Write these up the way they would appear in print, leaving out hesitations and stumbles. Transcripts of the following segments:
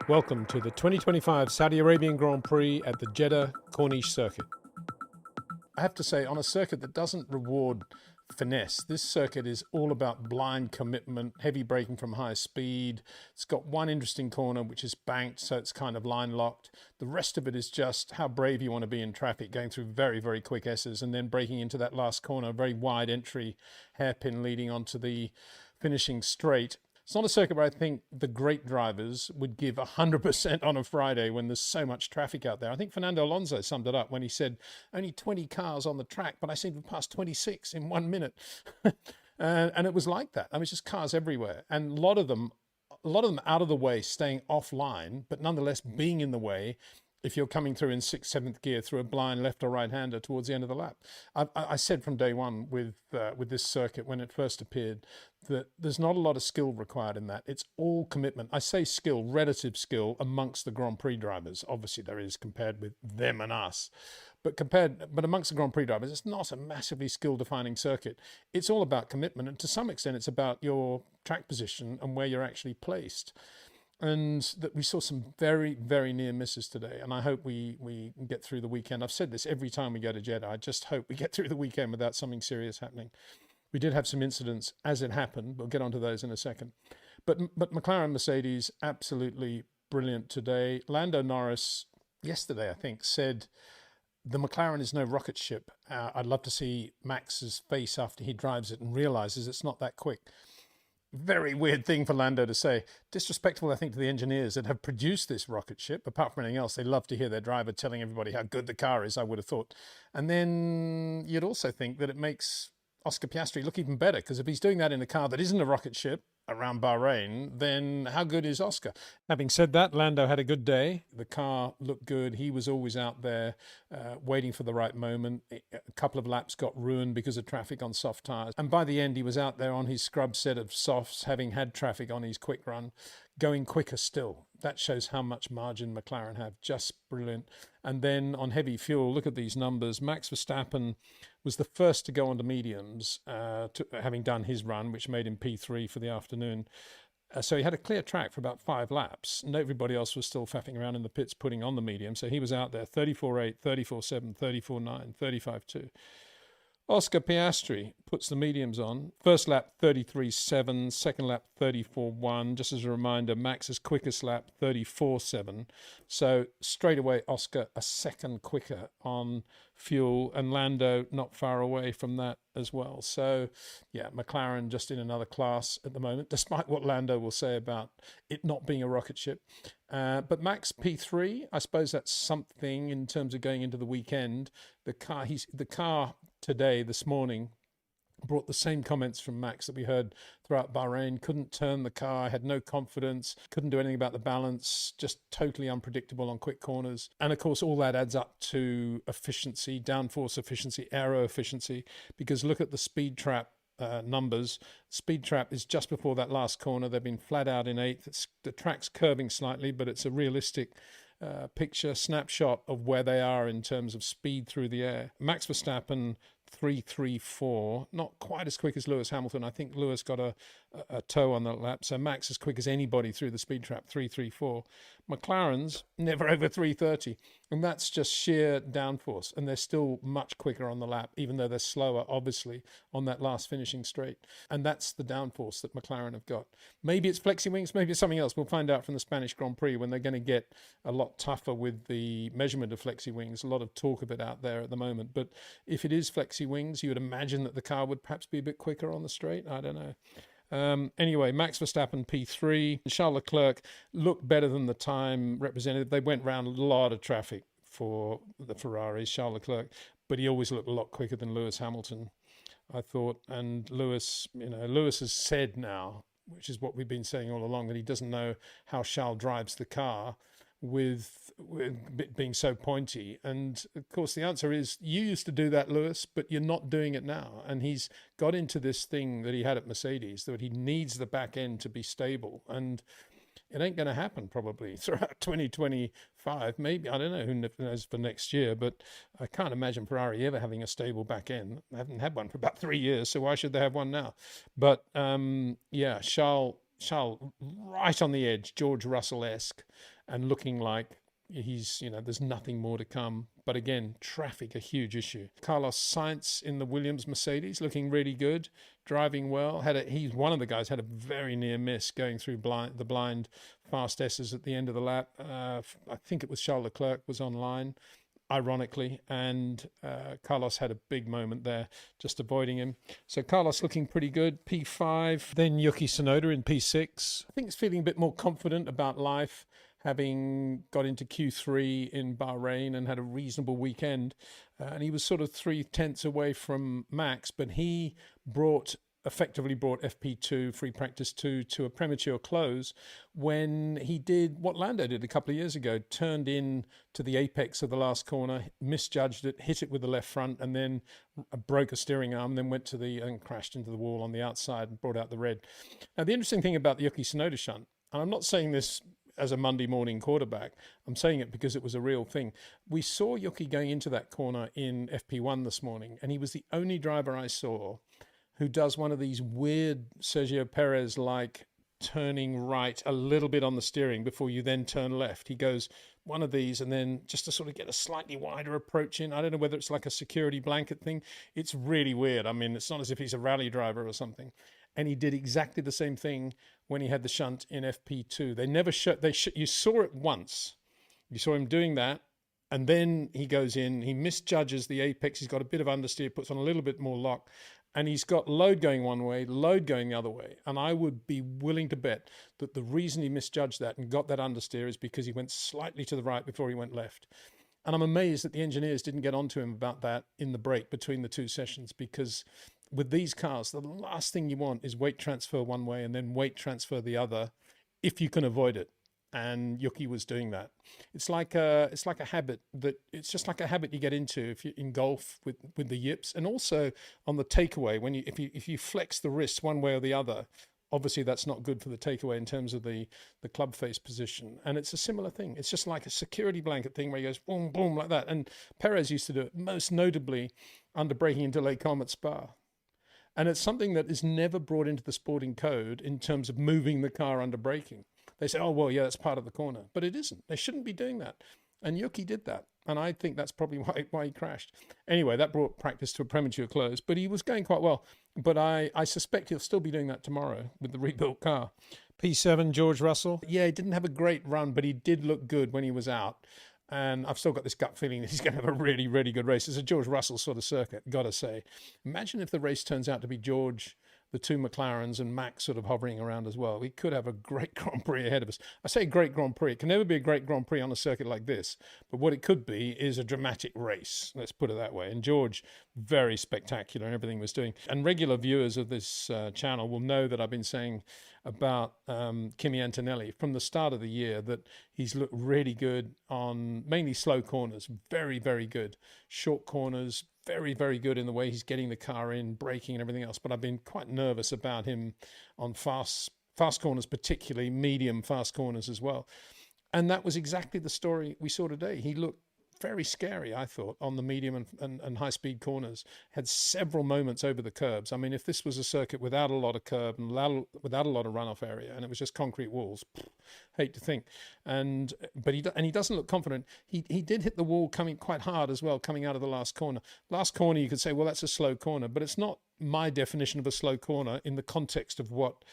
Welcome to the 2025 Saudi Arabian Grand Prix at the Jeddah Corniche circuit. I have to say, on a circuit that doesn't reward finesse, this circuit is all about blind commitment, heavy braking from high speed. It's got one interesting corner which is banked, so it's kind of line locked. The rest of it is just how brave you want to be in traffic, going through very, very quick S's and then breaking into that last corner, a very wide entry hairpin leading onto the finishing straight. It's not a circuit where I think the great drivers would give 100% on a Friday when there's so much traffic out there. I think Fernando Alonso summed it up when he said, only 20 cars on the track, but I seem to have passed 26 in 1 minute. And it was like that. I mean, it's just cars everywhere. And a lot of them out of the way, staying offline, but nonetheless being in the way if you're coming through in 6th, 7th gear through a blind left or right-hander towards the end of the lap. I said from day one with this circuit when it first appeared that there's not a lot of skill required in that. It's all commitment. I say skill, relative skill amongst the Grand Prix drivers. Obviously there is compared with them and us. But amongst the Grand Prix drivers, it's not a massively skill-defining circuit. It's all about commitment. And to some extent, it's about your track position and where you're actually placed. And that we saw some very, very near misses today. And I hope we get through the weekend. I've said this every time we go to Jeddah. I just hope we get through the weekend without something serious happening. We did have some incidents as it happened. We'll get onto those in a second. But McLaren Mercedes, absolutely brilliant today. Lando Norris, yesterday, I think, said the McLaren is no rocket ship. I'd love to see Max's face after he drives it and realizes it's not that quick. Very weird thing for Lando to say. Disrespectful, I think, to the engineers that have produced this rocket ship. Apart from anything else, they love to hear their driver telling everybody how good the car is, I would have thought. And then you'd also think that it makes Oscar Piastri look even better, because if he's doing that in a car that isn't a rocket ship around Bahrain, then how good is Oscar? Having said that, Lando had a good day. The car looked good. He was always out there waiting for the right moment. A couple of laps got ruined because of traffic on soft tyres. And by the end, he was out there on his scrub set of softs, having had traffic on his quick run, going quicker still. That shows how much margin McLaren have. Just brilliant. And then on heavy fuel, look at these numbers. Max Verstappen was the first to go onto mediums, having done his run, which made him P3 for the afternoon. So he had a clear track for about 5 laps, and everybody else was still faffing around in the pits putting on the medium. So he was out there 34.8, 34.7, 34.9, 35.2. Oscar Piastri puts the mediums on. First lap, 33.7. Second lap, 34.1. Just as a reminder, Max's quickest lap, 34.7. So straight away, Oscar a second quicker on fuel, and Lando not far away from that as well. So, yeah, McLaren just in another class at the moment, despite what Lando will say about it not being a rocket ship. But Max P3, I suppose that's something in terms of going into the weekend. The car today, this morning, brought the same comments from Max that we heard throughout Bahrain. Couldn't turn the car, had no confidence, couldn't do anything about the balance, just totally unpredictable on quick corners. And of course, all that adds up to efficiency, downforce efficiency, aero efficiency, because look at the speed trap numbers. Speed trap is just before that last corner. They've been flat out in 8th. The track's curving slightly, but it's a realistic picture, snapshot of where they are in terms of speed through the air. Max Verstappen 3.34, not quite as quick as Lewis Hamilton. I think Lewis got a toe on that lap. So Max as quick as anybody through the speed trap, 3.34. McLaren's never over 3.30. And that's just sheer downforce. And they're still much quicker on the lap, even though they're slower, obviously, on that last finishing straight. And that's the downforce that McLaren have got. Maybe it's flexi wings, maybe it's something else. We'll find out from the Spanish Grand Prix when they're going to get a lot tougher with the measurement of flexi wings. A lot of talk of it out there at the moment. But if it is flexi wings, you would imagine that the car would perhaps be a bit quicker on the straight. I don't know. Anyway, Max Verstappen P3. Charles Leclerc looked better than the time representative. They went round a lot of traffic for the Ferraris, Charles Leclerc, but he always looked a lot quicker than Lewis Hamilton, I thought. And Lewis has said now, which is what we've been saying all along, that he doesn't know how Charles drives the car with being so pointy. And of course the answer is, you used to do that, Lewis, but you're not doing it now. And he's got into this thing that he had at Mercedes, that he needs the back end to be stable, and it ain't going to happen probably throughout 2025. Maybe, I don't know, who knows for next year, but I can't imagine Ferrari ever having a stable back end. I haven't had one for about 3 years, so why should they have one now? But yeah, Charles Charles right on the edge, George Russell-esque, and looking like he's, there's nothing more to come. But again, traffic, a huge issue. Carlos Sainz in the Williams Mercedes, looking really good, driving well. He's one of the guys, had a very near miss going through the blind fast S's at the end of the lap. I think it was Charles Leclerc was online, ironically, and Carlos had a big moment there, just avoiding him. So Carlos looking pretty good, P5. Then Yuki Tsunoda in P6. I think he's feeling a bit more confident about life, having got into Q3 in Bahrain and had a reasonable weekend. And he was sort of 3/10 away from Max, but he effectively brought FP2, Free Practice 2, to a premature close when he did what Lando did a couple of years ago, turned in to the apex of the last corner, misjudged it, hit it with the left front, and then broke a steering arm, then went and crashed into the wall on the outside and brought out the red. Now, the interesting thing about the Yuki Tsunoda shunt, and I'm not saying this as a Monday morning quarterback, I'm saying it because it was a real thing. We saw Yuki going into that corner in FP1 this morning, and he was the only driver I saw who does one of these weird Sergio Perez-like turning right a little bit on the steering before you then turn left. He goes one of these and then just to sort of get a slightly wider approach in. I don't know whether it's like a security blanket thing. It's really weird. I mean, it's not as if he's a rally driver or something. And he did exactly the same thing when he had the shunt in FP2. They never showed, you saw it once. You saw him doing that. And then he goes in, he misjudges the apex. He's got a bit of understeer, puts on a little bit more lock. And he's got load going one way, load going the other way. And I would be willing to bet that the reason he misjudged that and got that understeer is because he went slightly to the right before he went left. And I'm amazed that the engineers didn't get onto him about that in the break between the two sessions, because with these cars, the last thing you want is weight transfer one way and then weight transfer the other if you can avoid it. And Yuki was doing that. It's like a habit it's just like a habit you get into if you're in golf with the yips, and also on the takeaway if you flex the wrists one way or the other. Obviously, that's not good for the takeaway in terms of the club face position. And it's a similar thing. It's just like a security blanket thing where he goes boom, boom, like that. And Perez used to do it, most notably under braking into Les Combes at Spa. And it's something that is never brought into the sporting code in terms of moving the car under braking. They say, oh, well, yeah, that's part of the corner. But it isn't. They shouldn't be doing that. And Yuki did that. And I think that's probably why he crashed. Anyway, that brought practice to a premature close. But he was going quite well. But I suspect he'll still be doing that tomorrow with the rebuilt car. P7, George Russell. Yeah, he didn't have a great run, but he did look good when he was out. And I've still got this gut feeling that he's going to have a really, really good race. It's a George Russell sort of circuit, got to say. Imagine if the race turns out to be George, the two McLarens, and Max sort of hovering around as well. We could have a great Grand Prix ahead of us. I say great Grand Prix. It can never be a great Grand Prix on a circuit like this. But what it could be is a dramatic race. Let's put it that way. And George, very spectacular in everything he was doing. And regular viewers of this channel will know that I've been saying about Kimi Antonelli from the start of the year that he's looked really good on mainly slow corners. Very, very good. Short corners, very, very good in the way he's getting the car in, braking and everything else. But I've been quite nervous about him on fast corners, particularly medium fast corners as well. And that was exactly the story we saw today. He looked very scary, I thought, on the medium and high-speed corners. Had several moments over the curbs. I mean, if this was a circuit without a lot of curb and without a lot of runoff area, and it was just concrete walls, hate to think. But he doesn't look confident. He did hit the wall coming quite hard as well, coming out of the last corner. Last corner, you could say, well, that's a slow corner, but it's not my definition of a slow corner in the context of what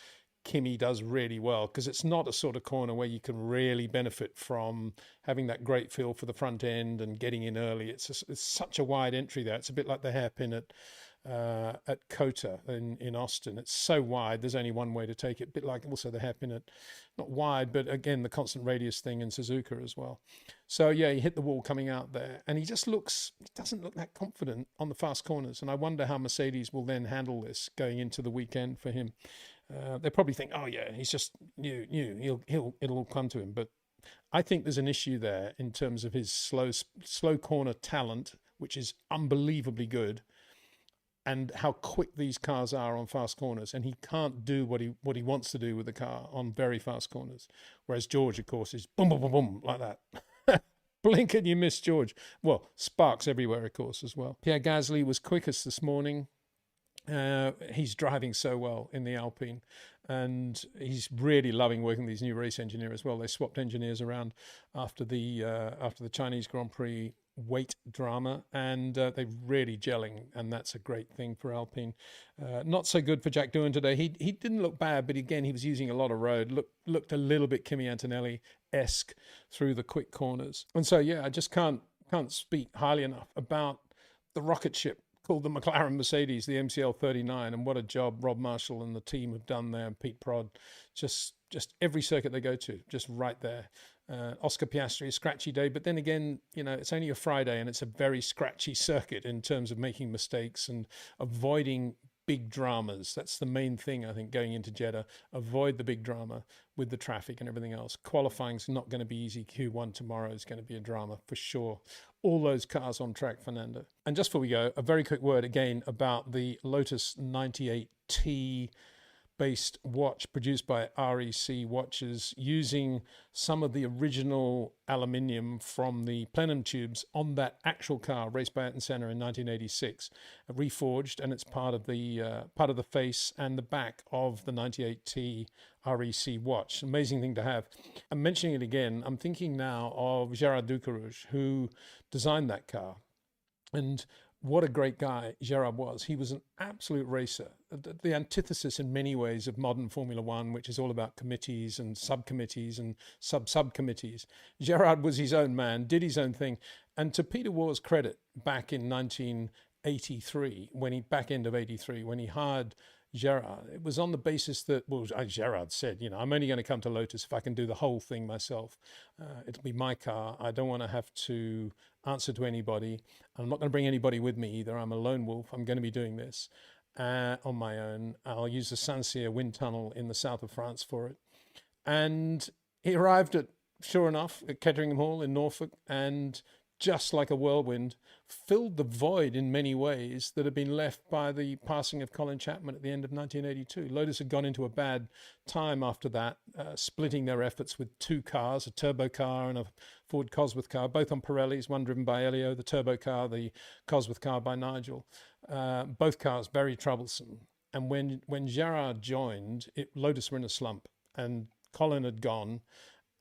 Kimi does really well, because it's not a sort of corner where you can really benefit from having that great feel for the front end and getting in early. It's such a wide entry there. It's a bit like the hairpin at Kota in Austin. It's so wide, there's only one way to take it. A bit like also the hairpin at, not wide, but again, the constant radius thing in Suzuka as well. So yeah, he hit the wall coming out there, and he doesn't look that confident on the fast corners. And I wonder how Mercedes will then handle this going into the weekend for him. They probably think, oh yeah, he's just new. It'll all come to him. But I think there's an issue there in terms of his slow corner talent, which is unbelievably good, and how quick these cars are on fast corners. And he can't do what he wants to do with the car on very fast corners. Whereas George, of course, is boom, boom, boom, boom, like that. Blink and you miss George. Well, sparks everywhere, of course, as well. Pierre Gasly was quickest this morning. He's driving so well in the Alpine, and he's really loving working with these new race engineer as well. They swapped engineers around after the Chinese Grand Prix weight drama, and they're really gelling, and that's a great thing for Alpine. Not so good for Jack Doohan today. He didn't look bad, but again, he was using a lot of road. Looked a little bit Kimi Antonelli-esque through the quick corners. And so, yeah, I just can't speak highly enough about the rocket ship called the McLaren Mercedes, the MCL 39, and what a job Rob Marshall and the team have done there, and Pete Prod. Just every circuit they go to, just right there. Oscar Piastri, a scratchy day, but then again, it's only a Friday and it's a very scratchy circuit in terms of making mistakes and avoiding big dramas. That's the main thing, I think, going into Jeddah. Avoid the big drama with the traffic and everything else. Qualifying's not going to be easy. Q1 tomorrow is going to be a drama for sure. All those cars on track, Fernando. And just before we go, a very quick word again about the Lotus 98T based watch produced by REC Watches, using some of the original aluminium from the plenum tubes on that actual car raced by Ayrton Senna in 1986, reforged, and it's part of the face and the back of the 98T REC watch. Amazing thing to have. I'm mentioning it again. I'm thinking now of Gerard Ducarouge, who designed that car, and what a great guy Gerard was. He was an absolute racer, the antithesis in many ways of modern Formula One, which is all about committees and subcommittees and sub-subcommittees. Gerard was his own man, did his own thing. And to Peter War's credit, back in 1983, back end of 83, when he hired Gerard, it was on the basis that, Gerard said, I'm only going to come to Lotus if I can do the whole thing myself. It'll be my car. I don't want to have to answer to anybody. I'm not going to bring anybody with me either. I'm a lone wolf. I'm going to be doing this on my own. I'll use the Saint-Cyr wind tunnel in the south of France for it. And he arrived sure enough, at Ketteringham Hall in Norfolk, and just like a whirlwind, filled the void in many ways that had been left by the passing of Colin Chapman at the end of 1982. Lotus had gone into a bad time after that, splitting their efforts with two cars, a turbo car and a Ford Cosworth car, both on Pirellis, one driven by Elio, the turbo car, the Cosworth car by Nigel. Both cars very troublesome. And when Gerard joined, Lotus were in a slump, and Colin had gone,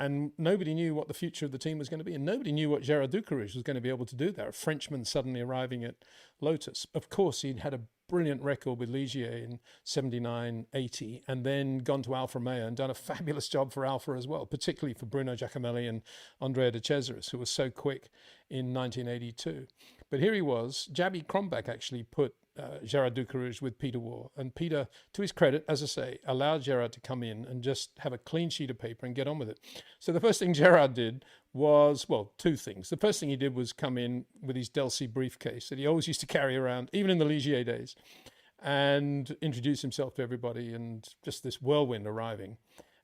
and nobody knew what the future of the team was going to be. And nobody knew what Gerard Ducarouge was going to be able to do there. A Frenchman suddenly arriving at Lotus. Of course, he'd had a brilliant record with Ligier in 79, 80, and then gone to Alfa Romeo and done a fabulous job for Alfa as well, particularly for Bruno Giacomelli and Andrea De Cesaris, who was so quick in 1982. But here he was. Jabby Krombach actually put Gerard Ducarouge with Peter War. And Peter, to his credit, as I say, allowed Gerard to come in and just have a clean sheet of paper and get on with it. So the first thing Gerard did was, two things. The first thing he did was come in with his Delsey briefcase that he always used to carry around, even in the Ligier days, and introduce himself to everybody, and just this whirlwind arriving.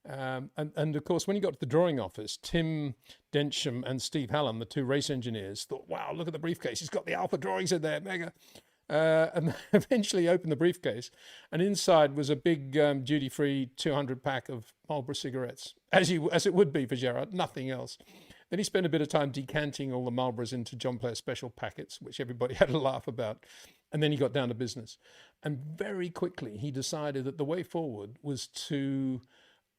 And of course, when he got to the drawing office, Tim Densham and Steve Hallam, the two race engineers, thought, wow, look at the briefcase. He's got the Alpha drawings in there, mega. And eventually opened the briefcase, and inside was a big duty-free 200-pack of Marlboro cigarettes, as it would be for Gerard, nothing else. Then he spent a bit of time decanting all the Marlboros into John Player special packets, which everybody had a laugh about. And then he got down to business. And very quickly, he decided that the way forward was to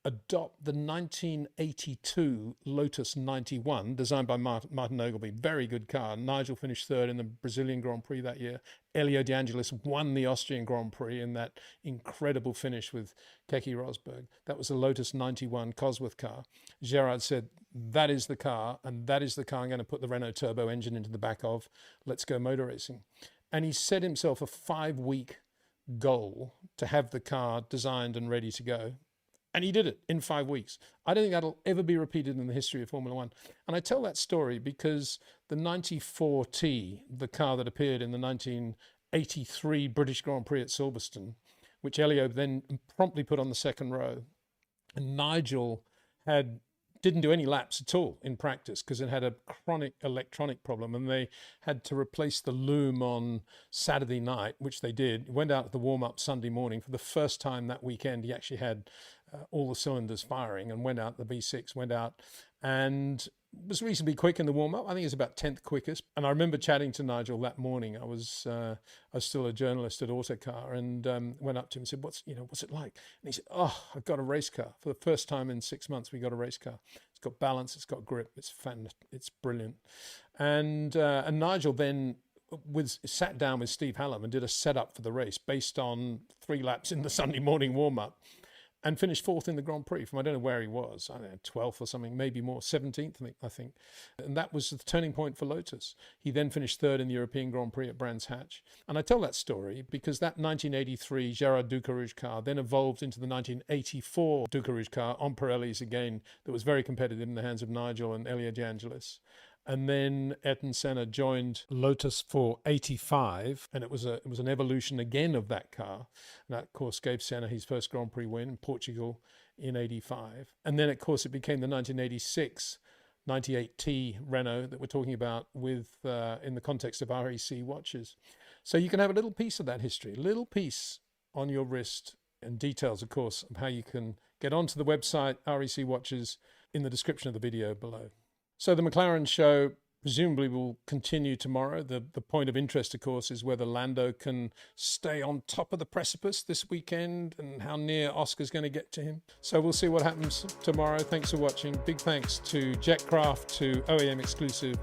adopt the 1982 Lotus 91, designed by Martin Ogilvy. Very good car. Nigel finished third in the Brazilian Grand Prix that year. Elio De Angelis won the Austrian Grand Prix in that incredible finish with Keke Rosberg. That was the Lotus 91 Cosworth car. Gerard said, that is the car, and that is the car I'm going to put the Renault turbo engine into the back of. Let's go motor racing. And he set himself a 5-week goal to have the car designed and ready to go. And he did it in 5 weeks. I don't think that'll ever be repeated in the history of Formula One. And I tell that story because the 94T, the car that appeared in the 1983 British Grand Prix at Silverstone, which Elio then promptly put on the second row, and Nigel didn't do any laps at all in practice because it had a chronic electronic problem, and they had to replace the loom on Saturday night, which they did. He went out at the warm-up Sunday morning. For the first time that weekend, he actually had all the cylinders firing, and went out, the V6 went out, and was reasonably quick in the warm-up. I think it was about 10th quickest. And I remember chatting to Nigel that morning. I was still a journalist at Autocar, and went up to him and said, what's it like? And he said, oh, I've got a race car. For the first time in 6 months, we got a race car. It's got balance, it's got grip, it's brilliant. And Nigel then sat down with Steve Hallam and did a setup for the race based on 3 laps in the Sunday morning warm-up, and finished 4th in the Grand Prix from, I don't know where he was, I don't know, 12th or something, maybe more, 17th, I think. And that was the turning point for Lotus. He then finished 3rd in the European Grand Prix at Brands Hatch. And I tell that story because that 1983 Gerard Ducarouge car then evolved into the 1984 Ducarouge car on Pirellis again, that was very competitive in the hands of Nigel and Elia De Angelis. And then Ayrton Senna joined Lotus for 85, and it was an evolution again of that car. And that, of course, gave Senna his first Grand Prix win in Portugal in 85. And then, of course, it became the 1986 98T Renault that we're talking about with in the context of REC watches. So you can have a little piece of that history, a little piece on your wrist, and details, of course, of how you can get onto the website, REC Watches, in the description of the video below. So the McLaren show presumably will continue tomorrow. The point of interest, of course, is whether Lando can stay on top of the precipice this weekend and how near Oscar's going to get to him. So we'll see what happens tomorrow. Thanks for watching. Big thanks to Jetcraft, to OEM Exclusive,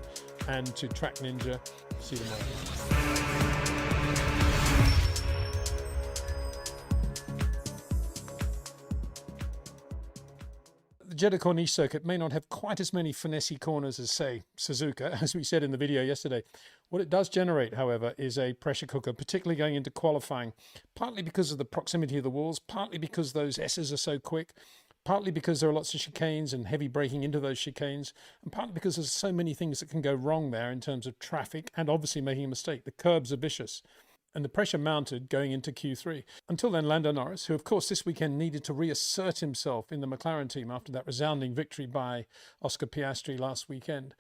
and to Track Ninja. See you tomorrow. The Jeddah Corniche circuit may not have quite as many finessey corners as, say, Suzuka, as we said in the video yesterday. What it does generate, however, is a pressure cooker, particularly going into qualifying, partly because of the proximity of the walls, partly because those S's are so quick, partly because there are lots of chicanes and heavy braking into those chicanes, and partly because there's so many things that can go wrong there in terms of traffic and obviously making a mistake. The curbs are vicious. And the pressure mounted going into Q3. Until then, Lando Norris, who of course this weekend needed to reassert himself in the McLaren team after that resounding victory by Oscar Piastri last weekend.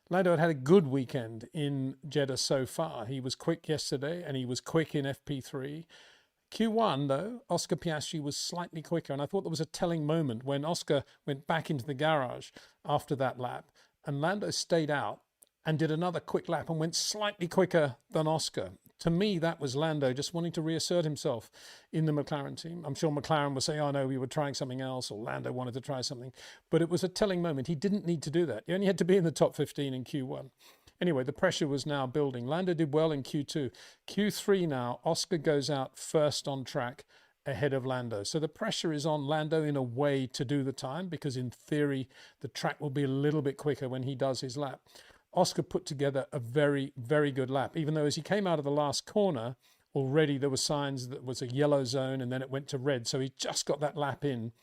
Lando had a good weekend in Jeddah so far. He was quick yesterday and he was quick in FP3. Q1, though, Oscar Piastri was slightly quicker, and I thought there was a telling moment when Oscar went back into the garage after that lap, and Lando stayed out and did another quick lap and went slightly quicker than Oscar. To me, that was Lando just wanting to reassert himself in the McLaren team. I'm sure McLaren will say, oh no, we were trying something else, or Lando wanted to try something. But it was a telling moment. He didn't need to do that. He only had to be in the top 15 in Q1. Anyway, the pressure was now building. Lando did well in Q2. Q3 now, Oscar goes out first on track ahead of Lando. So the pressure is on Lando in a way to do the time, because in theory, the track will be a little bit quicker when he does his lap. Oscar put together a very, very good lap, even though as he came out of the last corner, already there were signs that was a yellow zone and then it went to red. So he just got that lap in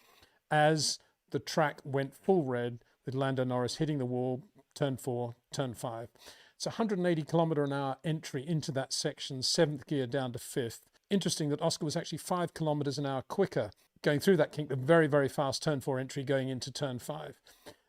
as the track went full red with Lando Norris hitting the wall, turn 4, turn 5. It's a 180 kilometre an hour entry into that section, 7th gear down to 5th. Interesting that Oscar was actually 5 kilometres an hour quicker going through that kink, the very, very fast turn 4 entry going into turn 5.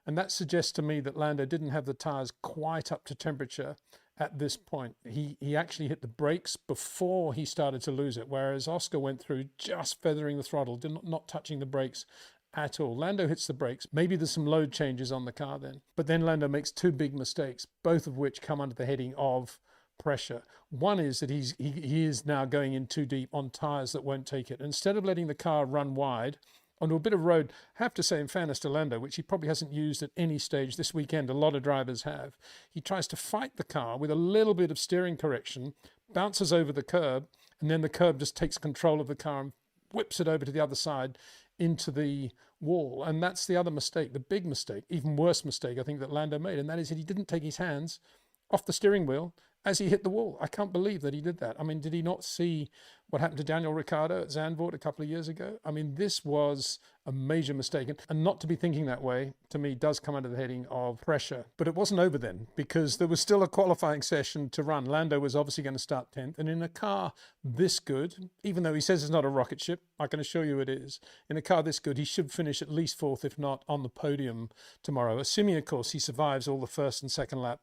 And that suggests to me that Lando didn't have the tyres quite up to temperature at this point. He actually hit the brakes before he started to lose it, whereas Oscar went through just feathering the throttle, not touching the brakes at all. Lando hits the brakes. Maybe there's some load changes on the car then. But then Lando makes 2 big mistakes, both of which come under the heading of pressure. One is that he is now going in too deep on tyres that won't take it. Instead of letting the car run wide onto a bit of road, I have to say, in fairness to Lando, which he probably hasn't used at any stage this weekend, a lot of drivers have, he tries to fight the car with a little bit of steering correction, bounces over the curb, and then the curb just takes control of the car and whips it over to the other side into the wall. And that's the other mistake, the big mistake, even worse mistake I think that Lando made, and that is that he didn't take his hands off the steering wheel as he hit the wall. I can't believe that he did that. I mean, did he not see what happened to Daniel Ricciardo at Zandvoort a couple of years ago? I mean, this was a major mistake. And not to be thinking that way, to me, does come under the heading of pressure. But it wasn't over then, because there was still a qualifying session to run. Lando was obviously going to start 10th. And in a car this good, even though he says it's not a rocket ship, I can assure you it is. In a car this good, he should finish at least 4th, if not on the podium tomorrow. Assuming, of course, he survives all the first and second lap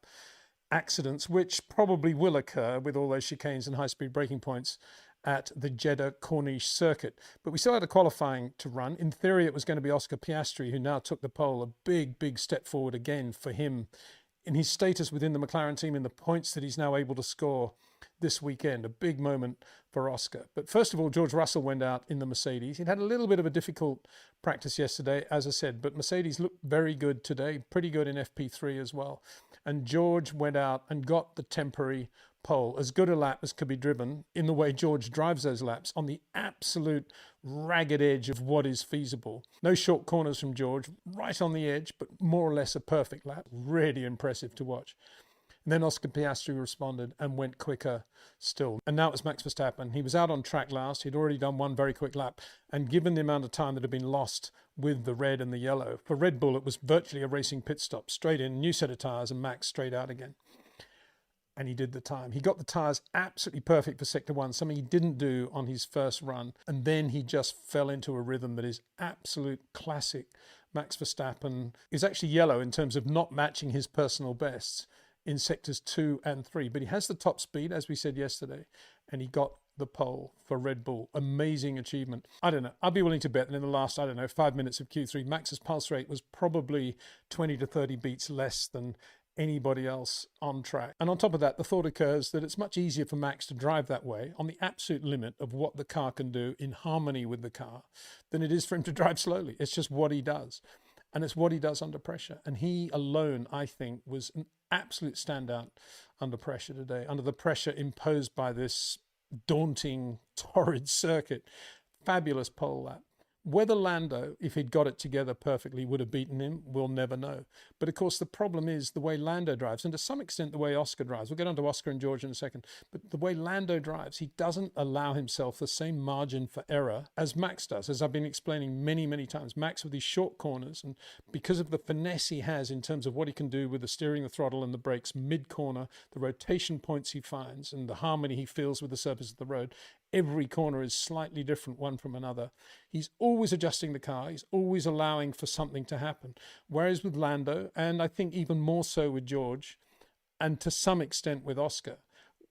accidents, which probably will occur with all those chicanes and high-speed braking points at the Jeddah Corniche circuit. But we still had a qualifying to run. In theory, it was going to be Oscar Piastri, who now took the pole. A big step forward again for him in his status within the McLaren team, in the points that he's now able to score this weekend. A big moment for Oscar. But first of all, George Russell went out in the Mercedes. He'd had a little bit of a difficult practice yesterday, as I said, but Mercedes looked very good today, pretty good in FP3 as well. And George went out and got the temporary pole, as good a lap as could be driven in the way George drives those laps, on the absolute ragged edge of what is feasible. No short corners from George, right on the edge, but more or less a perfect lap. Really impressive to watch. And then Oscar Piastri responded and went quicker still. And now it's Max Verstappen. He was out on track last. He'd already done one very quick lap. And given the amount of time that had been lost with the red and the yellow, for Red Bull, it was virtually a racing pit stop. Straight in, new set of tyres, and Max straight out again. And he did the time. He got the tyres absolutely perfect for Sector 1, something he didn't do on his first run. And then he just fell into a rhythm that is absolute classic. Max Verstappen is actually yellow in terms of not matching his personal bests in sectors 2 and 3. But he has the top speed, as we said yesterday, and he got the pole for Red Bull. Amazing achievement. I don't know. I'd be willing to bet that in the last, 5 minutes of Q3, Max's pulse rate was probably 20 to 30 beats less than anybody else on track. And on top of that, the thought occurs that it's much easier for Max to drive that way on the absolute limit of what the car can do in harmony with the car than it is for him to drive slowly. It's just what he does. And it's what he does under pressure. And he alone, I think, was an absolute standout under pressure today, under the pressure imposed by this daunting, torrid circuit. Fabulous pole lap. Whether Lando, if he'd got it together perfectly, would have beaten him, we'll never know. But of course, the problem is the way Lando drives, and to some extent the way Oscar drives. We'll get on to Oscar and George in a second. But the way Lando drives, he doesn't allow himself the same margin for error as Max does, as I've been explaining many times. Max with these short corners, and because of the finesse he has in terms of what he can do with the steering, the throttle and the brakes mid-corner, the rotation points he finds, and the harmony he feels with the surface of the road, every corner is slightly different one from another. He's always adjusting the car. He's always allowing for something to happen. Whereas with Lando, and I think even more so with George, and to some extent with Oscar,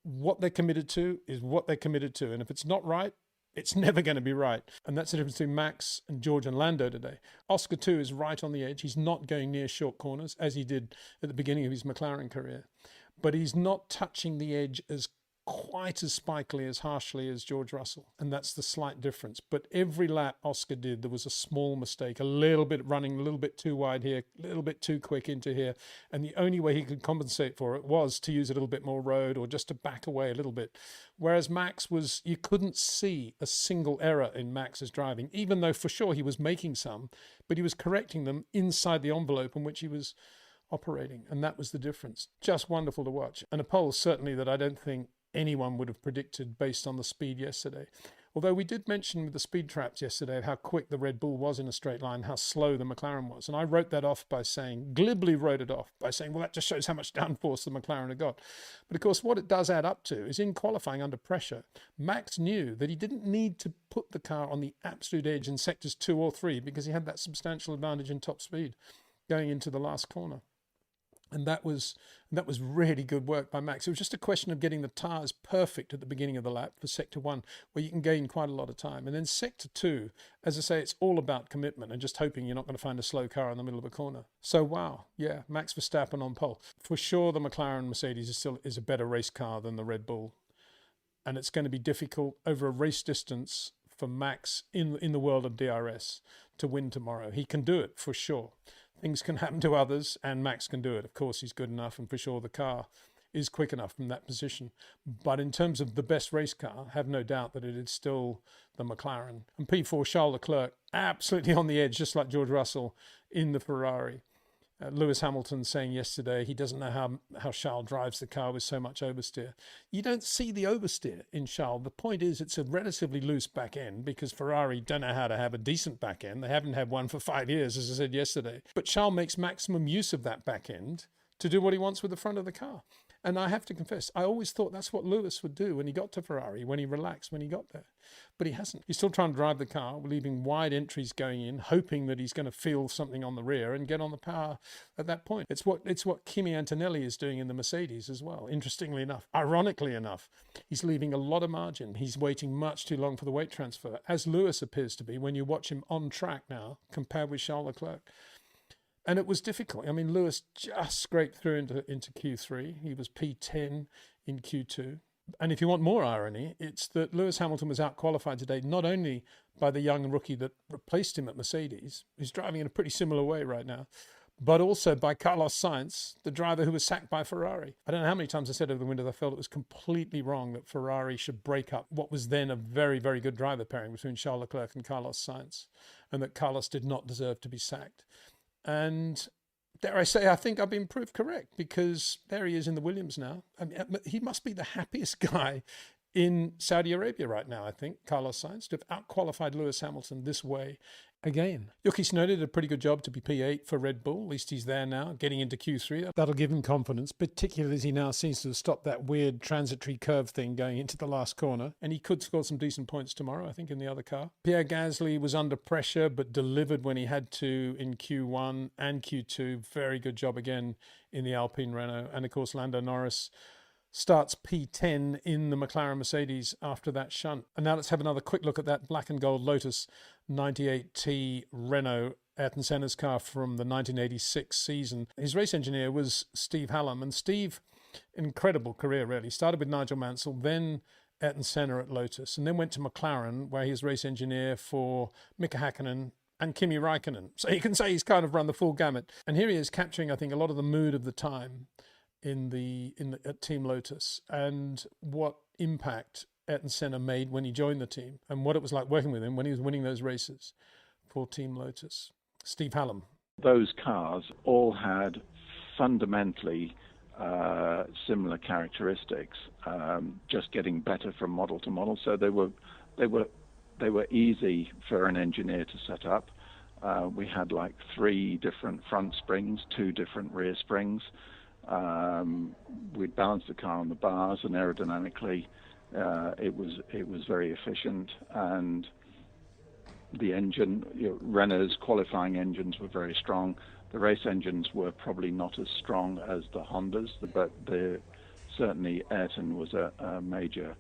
what they're committed to is what they're committed to. And if it's not right, it's never going to be right. And that's the difference between Max and George and Lando today. Oscar too is right on the edge. He's not going near short corners as he did at the beginning of his McLaren career. But he's not touching the edge as quite as spikily, as harshly as George Russell. And that's the slight difference. But every lap Oscar did, there was a small mistake, a little bit running, a little bit too wide here, a little bit too quick into here. And the only way he could compensate for it was to use a little bit more road or just to back away a little bit. Whereas Max was, you couldn't see a single error in Max's driving, even though for sure he was making some, but he was correcting them inside the envelope in which he was operating. And that was the difference. Just wonderful to watch. And a pole certainly that I don't think anyone would have predicted based on the speed yesterday. Although we did mention with the speed traps yesterday how quick the Red Bull was in a straight line, how slow the McLaren was. And I wrote that off by saying, glibly wrote it off by saying, well, that just shows how much downforce the McLaren had got. But of course, what it does add up to is in qualifying under pressure, Max knew that he didn't need to put the car on the absolute edge in sectors 2 or 3 because he had that substantial advantage in top speed going into the last corner. And that was really good work by Max. It was just a question of getting the tyres perfect at the beginning of the lap for Sector 1, where you can gain quite a lot of time. And then Sector 2, as I say, it's all about commitment and just hoping you're not going to find a slow car in the middle of a corner. So, wow, yeah, Max Verstappen on pole. For sure, the McLaren Mercedes is a better race car than the Red Bull. And it's going to be difficult over a race distance for Max in the world of DRS to win tomorrow. He can do it, for sure. Things can happen to others, and Max can do it. Of course, he's good enough, and for sure the car is quick enough from that position. But in terms of the best race car, have no doubt that it is still the McLaren. And P4, Charles Leclerc, absolutely on the edge, just like George Russell in the Ferrari. Lewis Hamilton saying yesterday he doesn't know how Charles drives the car with so much oversteer. You don't see the oversteer in Charles. The point is it's a relatively loose back end because Ferrari don't know how to have a decent back end. They haven't had one for 5 years, as I said yesterday. But Charles makes maximum use of that back end to do what he wants with the front of the car. And I have to confess, I always thought that's what Lewis would do when he got to Ferrari, when he relaxed, when he got there. But he hasn't. He's still trying to drive the car, leaving wide entries going in, hoping that he's going to feel something on the rear and get on the power at that point. It's what Kimi Antonelli is doing in the Mercedes as well, interestingly enough. Ironically enough, he's leaving a lot of margin. He's waiting much too long for the weight transfer, as Lewis appears to be when you watch him on track now, compared with Charles Leclerc. And it was difficult. I mean, Lewis just scraped through into Q3. He was P10 in Q2. And if you want more irony, it's that Lewis Hamilton was out-qualified today, not only by the young rookie that replaced him at Mercedes, who's driving in a pretty similar way right now, but also by Carlos Sainz, the driver who was sacked by Ferrari. I don't know how many times I said over the window that I felt it was completely wrong that Ferrari should break up what was then a very, very good driver pairing between Charles Leclerc and Carlos Sainz, and that Carlos did not deserve to be sacked. And dare I say, I think I've been proved correct, because there he is in the Williams now. I mean, he must be the happiest guy in Saudi Arabia right now, I think, Carlos Sainz, to have out-qualified Lewis Hamilton this way again. Yuki Tsunoda did a pretty good job to be P8 for Red Bull. At least he's there now, getting into Q3. That'll give him confidence, particularly as he now seems to have stopped that weird transitory curve thing going into the last corner. And he could score some decent points tomorrow, I think, in the other car. Pierre Gasly was under pressure, but delivered when he had to in Q1 and Q2. Very good job again in the Alpine Renault. And, of course, Lando Norris starts P10 in the McLaren Mercedes after that shunt. And now let's have another quick look at that black and gold Lotus 98T Renault, Ayrton Senna's car from the 1986 season. His race engineer was Steve Hallam, and Steve, incredible career really. Started with Nigel Mansell, then Ayrton Senna at Lotus, and then went to McLaren, where he was race engineer for Mika Hakkinen and Kimi Raikkonen. So you can say he's kind of run the full gamut. And here he is capturing, I think, a lot of the mood of the time at Team Lotus, and what impact Ayrton Senna made when he joined the team, and what it was like working with him when he was winning those races for Team Lotus. Steve Hallam. Those cars all had fundamentally similar characteristics, just getting better from model to model. So they were easy for an engineer to set up. We had like 3 different front springs, 2 different rear springs. We'd balanced the car on the bars, and aerodynamically it was very efficient. And the engine, Renault's qualifying engines were very strong. The race engines were probably not as strong as the Hondas, but certainly Ayrton was a major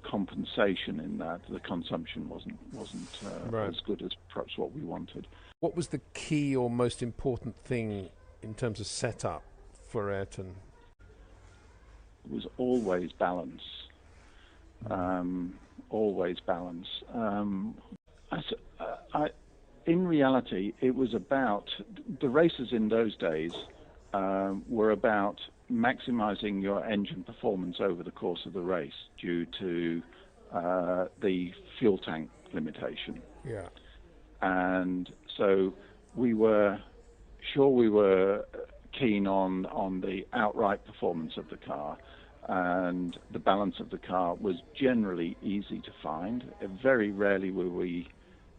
compensation in that. The consumption wasn't right. as good as perhaps what we wanted. What was the key or most important thing in terms of setup for Ayrton? It was always balance. Always balance. In reality, it was about the races in those days were about maximizing your engine performance over the course of the race due to the fuel tank limitation. Yeah. And so we were keen on the outright performance of the car, and the balance of the car was generally easy to find. Very rarely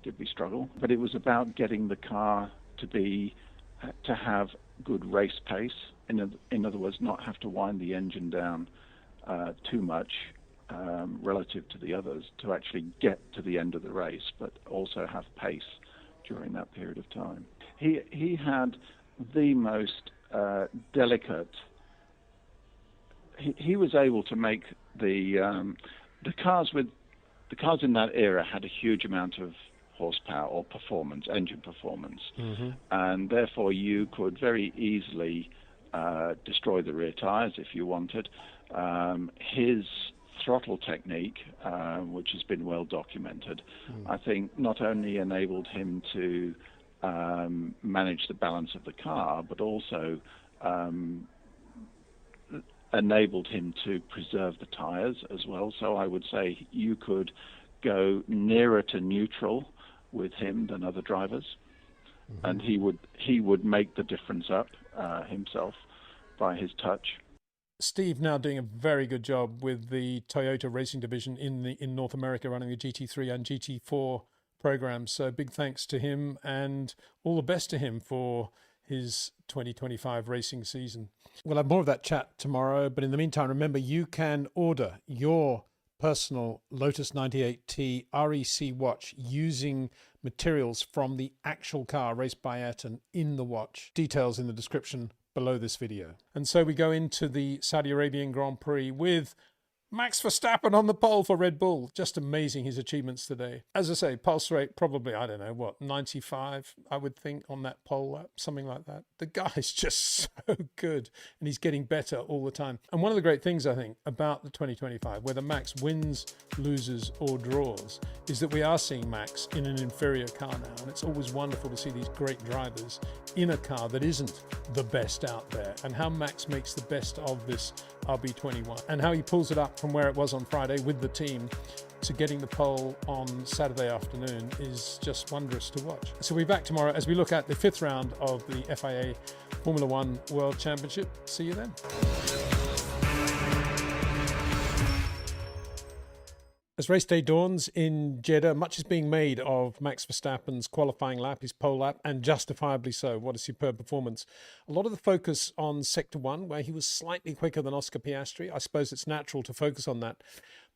did we struggle, but it was about getting the car to have good race pace. In other words, not have to wind the engine down too much relative to the others to actually get to the end of the race, but also have pace during that period of time. He had the most delicate. He was able to make the cars in that era had a huge amount of horsepower or performance, engine performance, and therefore you could very easily destroy the rear tires if you wanted. His throttle technique, which has been well documented, I think not only enabled him to manage the balance of the car, but also enabled him to preserve the tires as well. So I would say you could go nearer to neutral with him than other drivers, and he would make the difference up himself by his touch. Steve now doing a very good job with the Toyota Racing Division in North America, running the GT3 and GT4 programs. So big thanks to him, and all the best to him for his 2025 racing season. We'll have more of that chat tomorrow, but in the meantime, remember, you can order your personal Lotus 98T REC watch using materials from the actual car raced by Ayrton in the watch. Details in the description below this video. And so we go into the Saudi Arabian Grand Prix with Max Verstappen on the pole for Red Bull. Just amazing, his achievements today. As I say, pulse rate probably, I don't know, what, 95, I would think, on that pole lap, something like that. The guy's just so good, and he's getting better all the time. And one of the great things, I think, about the 2025, whether Max wins, loses, or draws, is that we are seeing Max in an inferior car now. And it's always wonderful to see these great drivers in a car that isn't the best out there, and how Max makes the best of this RB21, and how he pulls it up from where it was on Friday with the team to getting the pole on Saturday afternoon is just wondrous to watch. So we'll be back tomorrow as we look at the 5th round of the FIA Formula One World Championship. See you then. As race day dawns in Jeddah, much is being made of Max Verstappen's qualifying lap, his pole lap, and justifiably so. What a superb performance. A lot of the focus on Sector 1, where he was slightly quicker than Oscar Piastri. I suppose it's natural to focus on that.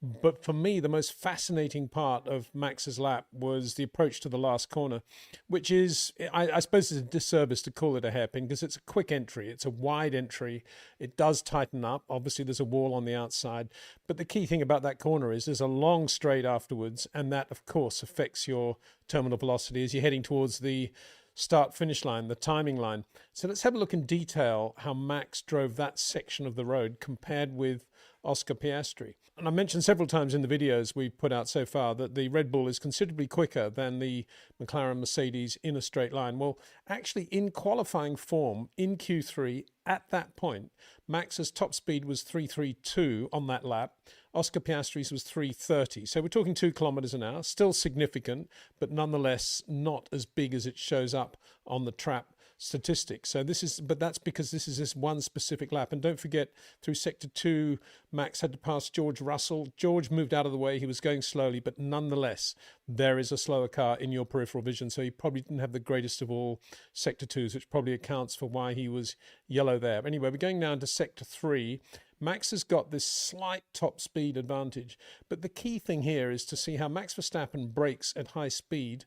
But for me, the most fascinating part of Max's lap was the approach to the last corner, which is, I suppose it's a disservice to call it a hairpin because it's a quick entry. It's a wide entry. It does tighten up. Obviously, there's a wall on the outside. But the key thing about that corner is there's a long straight afterwards, and that, of course, affects your terminal velocity as you're heading towards the start-finish line, the timing line. So let's have a look in detail how Max drove that section of the road compared with Oscar Piastri. And I mentioned several times in the videos we've put out so far that the Red Bull is considerably quicker than the McLaren Mercedes in a straight line. Well, actually in qualifying form in Q3 at that point, Max's top speed was 332 on that lap. Oscar Piastri's was 330. So we're talking 2 kilometers an hour, still significant, but nonetheless not as big as it shows up on the trap statistics. So that's because this is this one specific lap. And don't forget, through Sector 2, Max had to pass George Russell. George moved out of the way. He was going slowly, but nonetheless, there is a slower car in your peripheral vision. So he probably didn't have the greatest of all Sector 2s, which probably accounts for why he was yellow there. Anyway, we're going now into Sector 3. Max has got this slight top speed advantage. But the key thing here is to see how Max Verstappen brakes at high speed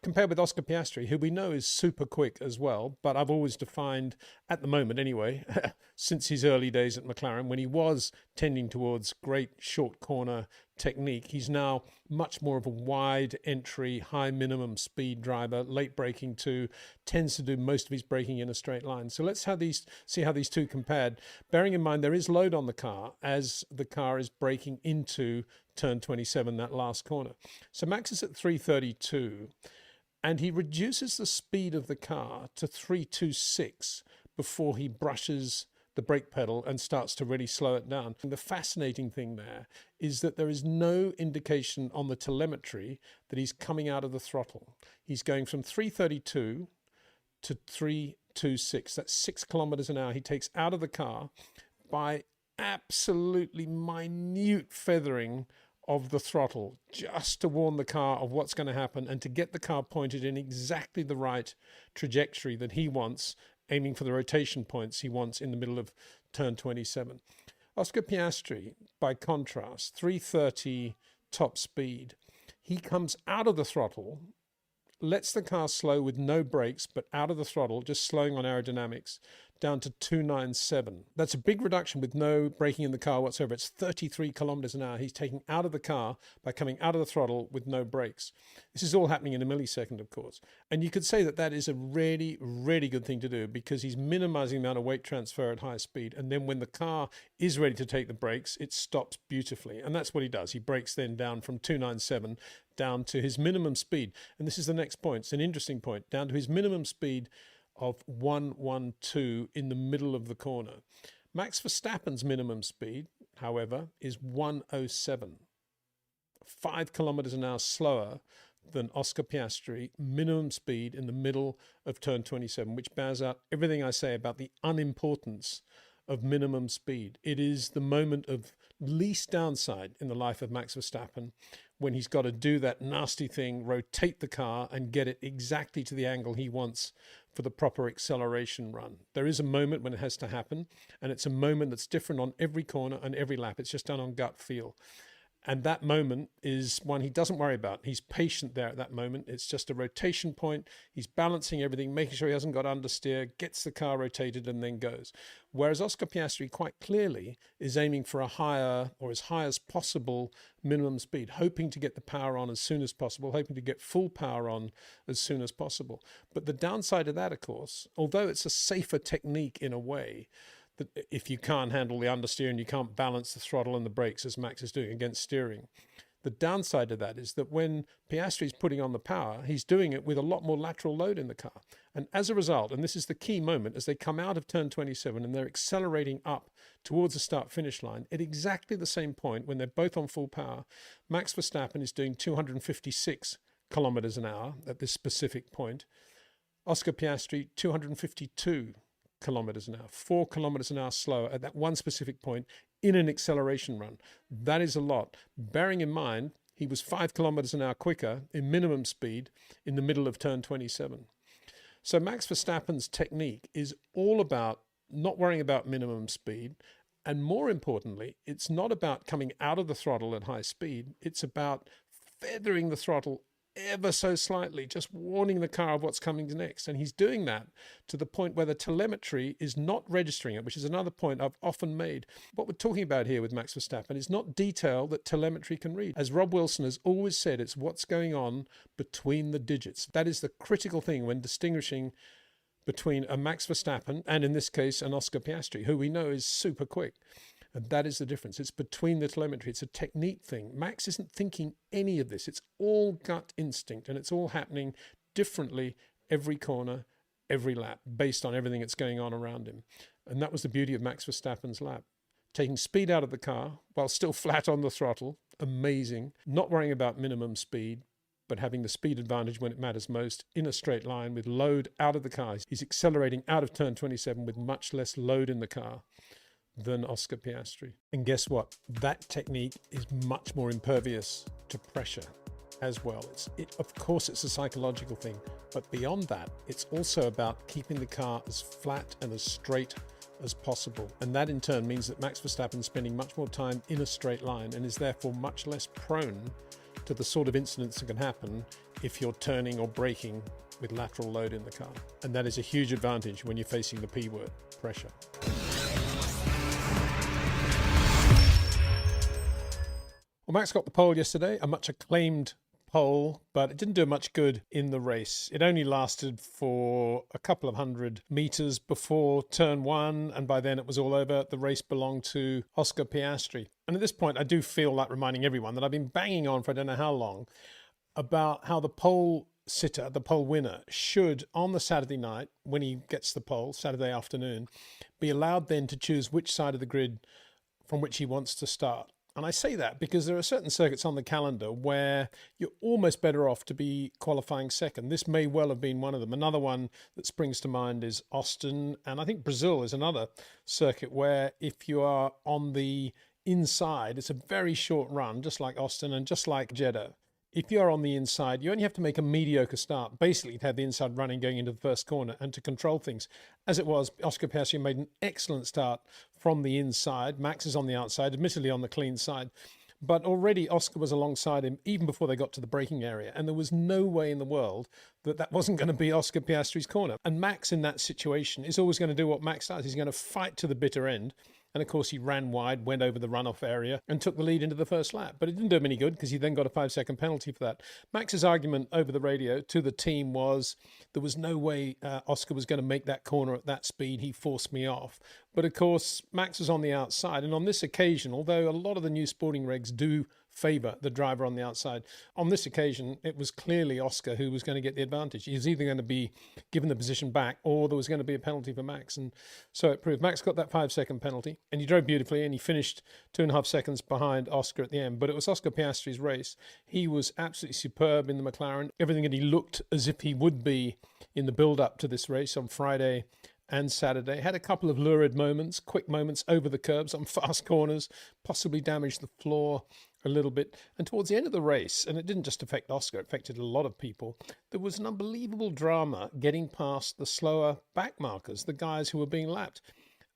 compared with Oscar Piastri, who we know is super quick as well, but I've always defined, at the moment anyway, since his early days at McLaren, when he was tending towards great short corner technique, he's now much more of a wide entry, high minimum speed driver, late braking too, tends to do most of his braking in a straight line. So let's see how these two compared, bearing in mind there is load on the car as the car is braking into turn 27, that last corner. So Max is at 332. And he reduces the speed of the car to 326 before he brushes the brake pedal and starts to really slow it down. And the fascinating thing there is that there is no indication on the telemetry that he's coming out of the throttle. He's going from 332 to 326. That's 6 kilometers an hour he takes out of the car by absolutely minute feathering of the throttle, just to warn the car of what's going to happen and to get the car pointed in exactly the right trajectory that he wants, aiming for the rotation points he wants in the middle of turn 27. Oscar Piastri, by contrast, 330 top speed. He comes out of the throttle, lets the car slow with no brakes, but out of the throttle, just slowing on aerodynamics, down to 297. That's a big reduction with no braking in the car whatsoever. It's 33 kilometers an hour he's taking out of the car by coming out of the throttle with no brakes. This is all happening in a millisecond, of course. And you could say that that is a really, really good thing to do because he's minimizing the amount of weight transfer at high speed. And then when the car is ready to take the brakes, it stops beautifully. And that's what he does. He brakes then down from 297 down to his minimum speed. And this is the next point. It's an interesting point. Down to his minimum speed of 112 in the middle of the corner. Max Verstappen's minimum speed, however, is 107. 5 kilometers an hour slower than Oscar Piastri, minimum speed in the middle of turn 27, which bears out everything I say about the unimportance of minimum speed. It is the moment of least downside in the life of Max Verstappen, when he's got to do that nasty thing, rotate the car and get it exactly to the angle he wants for the proper acceleration run. There is a moment when it has to happen, and it's a moment that's different on every corner and every lap. It's just done on gut feel. And that moment is one he doesn't worry about. He's patient there at that moment. It's just a rotation point. He's balancing everything, making sure he hasn't got understeer, gets the car rotated and then goes. Whereas Oscar Piastri quite clearly is aiming for a higher or as high as possible minimum speed, hoping to get the power on as soon as possible, hoping to get full power on as soon as possible. But the downside of that, of course, although it's a safer technique in a way, that if you can't handle the understeer and you can't balance the throttle and the brakes as Max is doing against steering, the downside of that is that when Piastri is putting on the power, he's doing it with a lot more lateral load in the car. And as a result, and this is the key moment, as they come out of turn 27 and they're accelerating up towards the start-finish line, at exactly the same point when they're both on full power, Max Verstappen is doing 256 kilometers an hour at this specific point. Oscar Piastri, 252 kilometers an hour, 4 kilometers an hour slower at that one specific point in an acceleration run. That is a lot. Bearing in mind, he was 5 kilometers an hour quicker in minimum speed in the middle of turn 27. So Max Verstappen's technique is all about not worrying about minimum speed. And more importantly, it's not about coming out of the throttle at high speed. It's about feathering the throttle ever so slightly, just warning the car of what's coming next. And he's doing that to the point where the telemetry is not registering it, which is another point I've often made. What we're talking about here with Max Verstappen is not detail that telemetry can read. As Rob Wilson has always said, it's what's going on between the digits. That is the critical thing when distinguishing between a Max Verstappen and, in this case, an Oscar Piastri, who we know is super quick. And that is the difference. It's between the telemetry. It's a technique thing. Max isn't thinking any of this. It's all gut instinct, and it's all happening differently every corner, every lap, based on everything that's going on around him. And that was the beauty of Max Verstappen's lap. Taking speed out of the car while still flat on the throttle. Amazing. Not worrying about minimum speed, but having the speed advantage when it matters most in a straight line with load out of the car. He's accelerating out of turn 27 with much less load in the car than Oscar Piastri. And guess what? That technique is much more impervious to pressure as well. Of course, it's a psychological thing, but beyond that, it's also about keeping the car as flat and as straight as possible. And that in turn means that Max Verstappen is spending much more time in a straight line and is therefore much less prone to the sort of incidents that can happen if you're turning or braking with lateral load in the car. And that is a huge advantage when you're facing the P word, pressure. Well, Max got the pole yesterday, a much acclaimed pole, but it didn't do much good in the race. It only lasted for a couple of 100 meters before turn 1, and by then it was all over. The race belonged to Oscar Piastri. And at this point, I do feel like reminding everyone that I've been banging on for I don't know how long about how the pole sitter, the pole winner, should, on the Saturday night, when he gets the pole, Saturday afternoon, be allowed then to choose which side of the grid from which he wants to start. And I say that because there are certain circuits on the calendar where you're almost better off to be qualifying second. This may well have been one of them. Another one that springs to mind is Austin. And I think Brazil is another circuit where if you are on the inside, it's a very short run, just like Austin and just like Jeddah. If you're on the inside, you only have to make a mediocre start, basically to have the inside running going into the first corner and to control things. As it was, Oscar Piastri made an excellent start from the inside. Max is on the outside, admittedly on the clean side. But already Oscar was alongside him even before they got to the braking area. And there was no way in the world that that wasn't going to be Oscar Piastri's corner. And Max in that situation is always going to do what Max does. He's going to fight to the bitter end. And of course, he ran wide, went over the runoff area and took the lead into the first lap. But it didn't do him any good because he then got a 5-second penalty for that. Max's argument over the radio to the team was there was no way Oscar was going to make that corner at that speed. He forced me off. But of course, Max was on the outside. And on this occasion, although a lot of the new sporting regs do favour the driver on the outside, on this occasion, it was clearly Oscar who was going to get the advantage. He was either going to be given the position back or there was going to be a penalty for Max. And so it proved. Max got that 5-second penalty and he drove beautifully and he finished 2.5 seconds behind Oscar at the end. But it was Oscar Piastri's race. He was absolutely superb in the McLaren. Everything that he looked as if he would be in the build-up to this race on Friday and Saturday. Had a couple of lurid moments, quick moments over the curbs on fast corners, possibly damaged the floor a little bit. And towards the end of the race, and it didn't just affect Oscar, it affected a lot of people, there was an unbelievable drama getting past the slower back markers, the guys who were being lapped.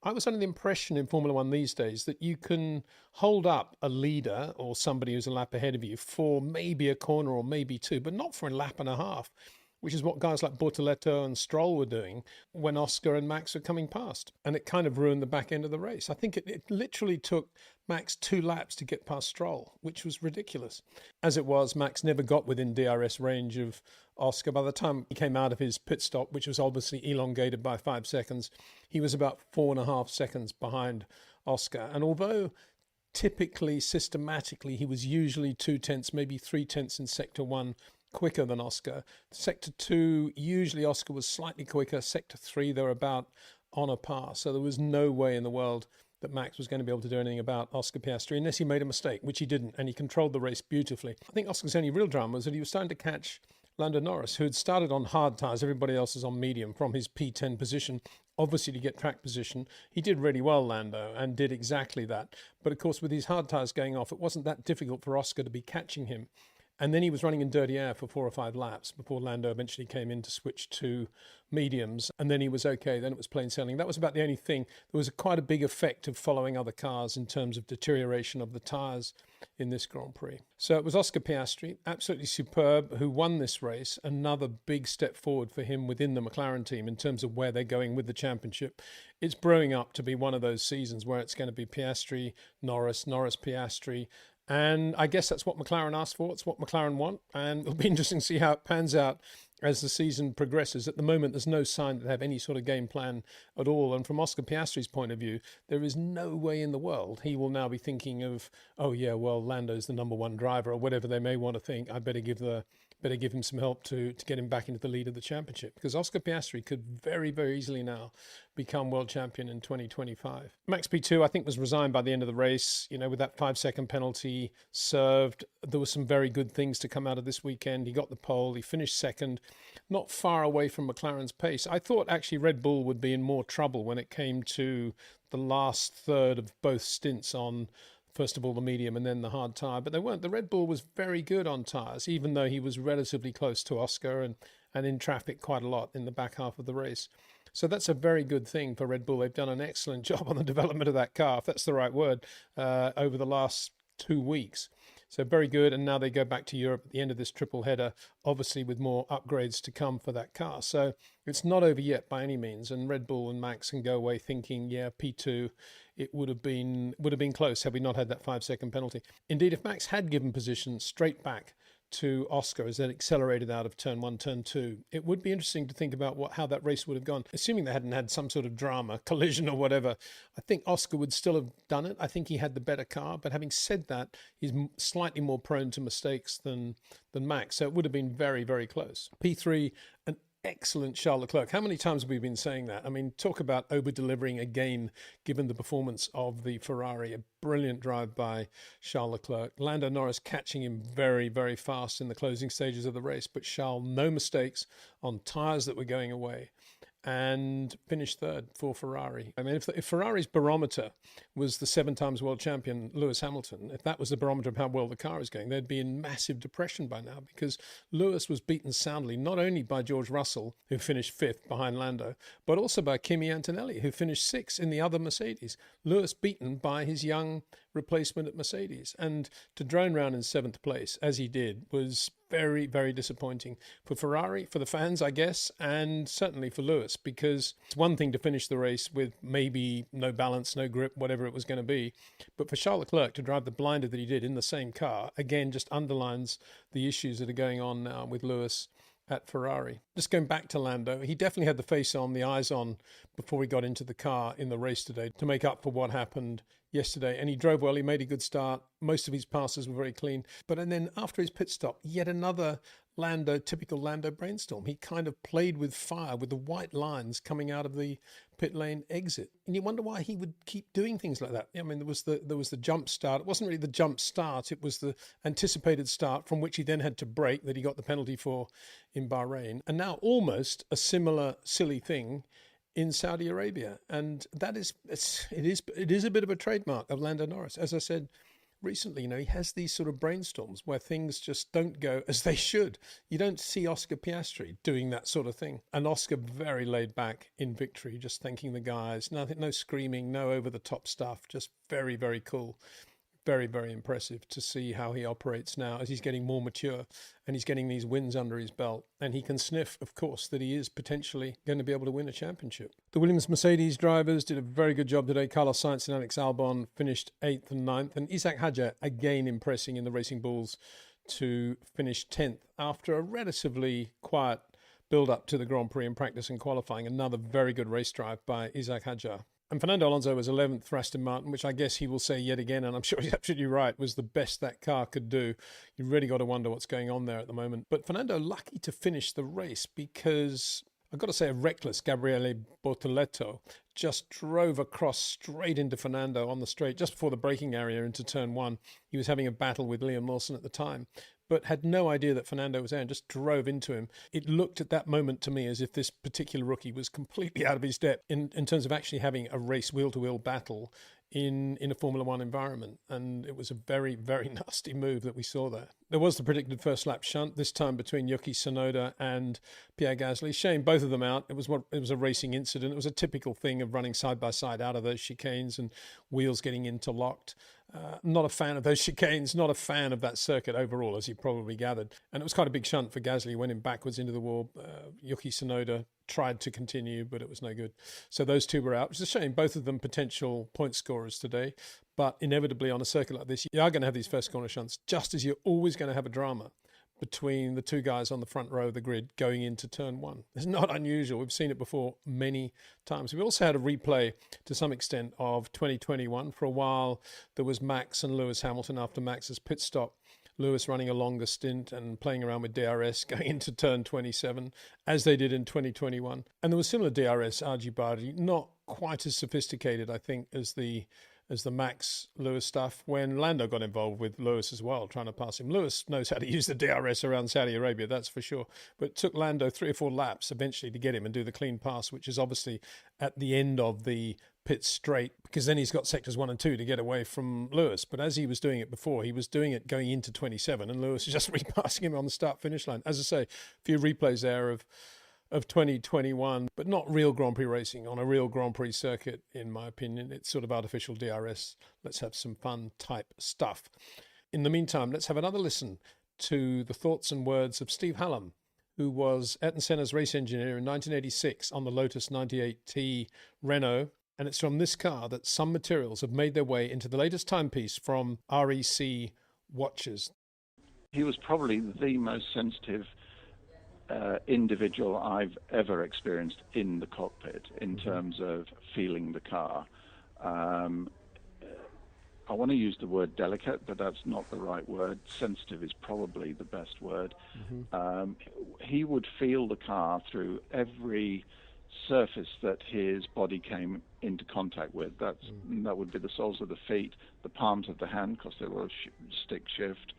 I was under the impression in Formula One these days that you can hold up a leader or somebody who's a lap ahead of you for maybe a corner or maybe two, but not for a lap and a half, which is what guys like Bortoleto and Stroll were doing when Oscar and Max were coming past. And it kind of ruined the back end of the race. I think it literally took Max 2 laps to get past Stroll, which was ridiculous. As it was, Max never got within DRS range of Oscar. By the time he came out of his pit stop, which was obviously elongated by 5 seconds, he was about 4.5 seconds behind Oscar. And although typically, systematically, he was usually 0.2, maybe 0.3 in Sector 1 quicker than Oscar. Sector 2, usually Oscar was slightly quicker. Sector 3, they were about on a par. So there was no way in the world that Max was going to be able to do anything about Oscar Piastri unless he made a mistake, which he didn't, and he controlled the race beautifully. I think Oscar's only real drama was that he was starting to catch Lando Norris, who had started on hard tyres. Everybody else is on medium from his P10 position, obviously to get track position. He did really well, Lando, and did exactly that. But of course, with his hard tyres going off, it wasn't that difficult for Oscar to be catching him. And then he was running in dirty air for 4 or 5 laps before Lando eventually came in to switch to mediums. And then he was okay. Then it was plain sailing. That was about the only thing. There was quite a big effect of following other cars in terms of deterioration of the tyres in this Grand Prix. So it was Oscar Piastri, absolutely superb, who won this race. Another big step forward for him within the McLaren team in terms of where they're going with the championship. It's brewing up to be one of those seasons where it's going to be Piastri, Norris, Piastri. And I guess that's what McLaren asked for. It's what McLaren want. And it'll be interesting to see how it pans out as the season progresses. At the moment, there's no sign that they have any sort of game plan at all. And from Oscar Piastri's point of view, there is no way in the world he will now be thinking of, oh, yeah, well, Lando's the number one driver or whatever they may want to think. I better give him some help to get him back into the lead of the championship, because Oscar Piastri could very, very easily now become world champion in 2025. Max P2, I think, was resigned by the end of the race, with that 5-second penalty served. There were some very good things to come out of this weekend. He got the pole, he finished second, not far away from McLaren's pace. I thought actually Red Bull would be in more trouble when it came to the last third of both stints on, first of all, the medium and then the hard tyre. But they weren't. The Red Bull was very good on tyres, even though he was relatively close to Oscar and in traffic quite a lot in the back half of the race. So that's a very good thing for Red Bull. They've done an excellent job on the development of that car, if that's the right word, over the last 2 weeks. So very good. And now they go back to Europe at the end of this triple header, obviously with more upgrades to come for that car. So it's not over yet by any means. And Red Bull and Max can go away thinking, yeah, P2, it would have been close had we not had that 5-second penalty. Indeed, if Max had given position straight back to Oscar as that accelerated out of turn 1, turn 2, it would be interesting to think about how that race would have gone. Assuming they hadn't had some sort of drama, collision or whatever, I think Oscar would still have done it. I think he had the better car, but having said that, he's slightly more prone to mistakes than Max, so it would have been very, very close. P3, an excellent Charles Leclerc. How many times have we been saying that? I mean, talk about over-delivering again, given the performance of the Ferrari. A brilliant drive by Charles Leclerc. Lando Norris catching him very, very fast in the closing stages of the race, but Charles, no mistakes on tyres that were going away, and finished third for Ferrari. I mean, if Ferrari's barometer was the 7 times world champion Lewis Hamilton, if that was the barometer of how well the car is going, they'd be in massive depression by now, because Lewis was beaten soundly, not only by George Russell, who finished 5th behind Lando, but also by Kimi Antonelli, who finished 6th in the other Mercedes. Lewis beaten by his young replacement at Mercedes. And to drone round in 7th place, as he did, was very, very disappointing for Ferrari, for the fans, I guess, and certainly for Lewis, because it's one thing to finish the race with maybe no balance, no grip, whatever it was going to be. But for Charles Leclerc to drive the blinder that he did in the same car, again, just underlines the issues that are going on now with Lewis at Ferrari. Just going back to Lando, he definitely had the face on, the eyes on, before he got into the car in the race today to make up for what happened yesterday. And he drove well, he made a good start. Most of his passes were very clean. And then after his pit stop, yet another typical Lando brainstorm. He kind of played with fire, with the white lines coming out of the pit lane exit. And you wonder why he would keep doing things like that. I mean, there was the jump start. It wasn't really the jump start. It was the anticipated start from which he then had to brake, that he got the penalty for in Bahrain. And now almost a similar silly thing in Saudi Arabia. And it is a bit of a trademark of Lando Norris. As I said recently, he has these sort of brainstorms where things just don't go as they should. You don't see Oscar Piastri doing that sort of thing. And Oscar very laid back in victory, just thanking the guys. Nothing, no screaming, no over the top stuff, just very, very cool. Very, very impressive to see how he operates now as he's getting more mature and he's getting these wins under his belt. And he can sniff, of course, that he is potentially going to be able to win a championship. The Williams-Mercedes drivers did a very good job today. Carlos Sainz and Alex Albon finished 8th and 9th. And Isaac Hadjar again impressing in the Racing Bulls to finish 10th after a relatively quiet build-up to the Grand Prix in practice and qualifying. Another very good race drive by Isaac Hadjar. And Fernando Alonso was 11th for Aston Martin, which I guess he will say yet again, and I'm sure he's absolutely right, was the best that car could do. You really got to wonder what's going on there at the moment. But Fernando lucky to finish the race because I've got to say a reckless Gabriele Bortoleto just drove across straight into Fernando on the straight just before the braking area into turn one. He was having a battle with Liam Lawson at the time, but had no idea that Fernando was there and just drove into him. It looked at that moment to me as if this particular rookie was completely out of his depth in terms of actually having a race wheel-to-wheel battle in a Formula One environment. And it was a very, very nasty move that we saw there. There was the predicted first lap shunt, this time between Yuki Tsunoda and Pierre Gasly. Shame both of them out. It was a racing incident. It was a typical thing of running side by side out of those chicanes and wheels getting interlocked. Not a fan of those chicanes, not a fan of that circuit overall, as you probably gathered. And it was quite a big shunt for Gasly. He went in backwards into the wall. Yuki Tsunoda tried to continue, but it was no good. So those two were out, which is a shame. Both of them potential point scorers today. But inevitably on a circuit like this, you are going to have these first corner shunts, just as you're always going to have a drama between the two guys on the front row of the grid going into turn one. It's not unusual. We've seen it before many times. We also had a replay to some extent of 2021. For a while, there was Max and Lewis Hamilton after Max's pit stop. Lewis running a longer stint and playing around with DRS going into turn 27, as they did in 2021. And there was similar DRS argy-bargy, not quite as sophisticated, I think, as the Max Lewis stuff when Lando got involved with Lewis as well, trying to pass him. Lewis knows how to use the DRS around Saudi Arabia, that's for sure. But it took Lando 3 or 4 laps eventually to get him and do the clean pass, which is obviously at the end of the pit straight, because then he's got sectors 1 and 2 to get away from Lewis. But as he was doing it before, he was doing it going into 27, and Lewis is just repassing him on the start-finish line. As I say, a few replays there of 2021, but not real Grand Prix racing on a real Grand Prix circuit, in my opinion. It's sort of artificial DRS. Let's have some fun type stuff. In the meantime, let's have another listen to the thoughts and words of Steve Hallam, who was Ayrton Senna's race engineer in 1986 on the Lotus 98T Renault. And it's from this car that some materials have made their way into the latest timepiece from REC watches. He was probably the most sensitive individual I've ever experienced in the cockpit in terms of feeling the car. I want to use the word delicate, but that's not the right word. Sensitive is probably the best word. He would feel the car through every surface that his body came into contact with. That would be the soles of the feet, the palms of the hand, because they were stick shift,